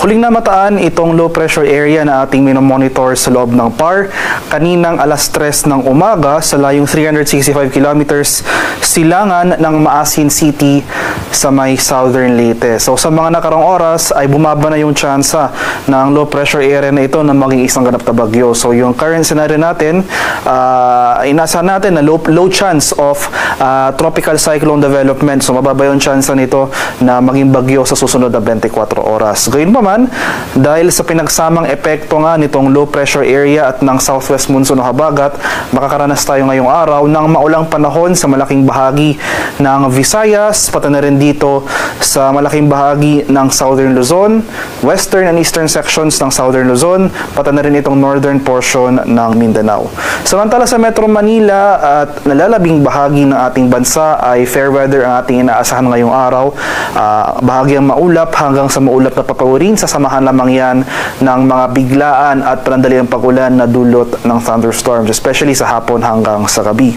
Huling namataan itong low pressure area na ating minomonitor sa loob ng PAR kaninang alas 3 ng umaga sa layong 365 kilometers silangan ng Maasin City sa may Southern Leyte. So sa mga nakarang oras ay bumaba na yung tsansa ng low pressure area na ito na maging isang ganap na bagyo. So yung current scenario natin, inasahan natin na low chance of tropical cyclone development. So mababa yung tsansa nito na maging bagyo sa susunod na 24 oras. Gayun pa man, dahil sa pinagsamang epekto nga nitong low pressure area at ng southwest monsoon o habagat, makakaranas tayo ngayong araw ng maulang panahon sa malaking bahagi ng Visayas, pati na rin dito sa malaking bahagi ng Southern Luzon, western and eastern sections ng Southern Luzon, pati na rin itong northern portion ng Mindanao. Samantala sa Metro Manila at nalalabing bahagi ng ating bansa ay fair weather ang ating inaasahan ngayong araw. Bahagyang maulap hanggang sa maulap na papawirin, sasamahan lamang yan ng mga biglaan at panandaliang pagulan na dulot ng thunderstorms, especially sa hapon hanggang sa gabi.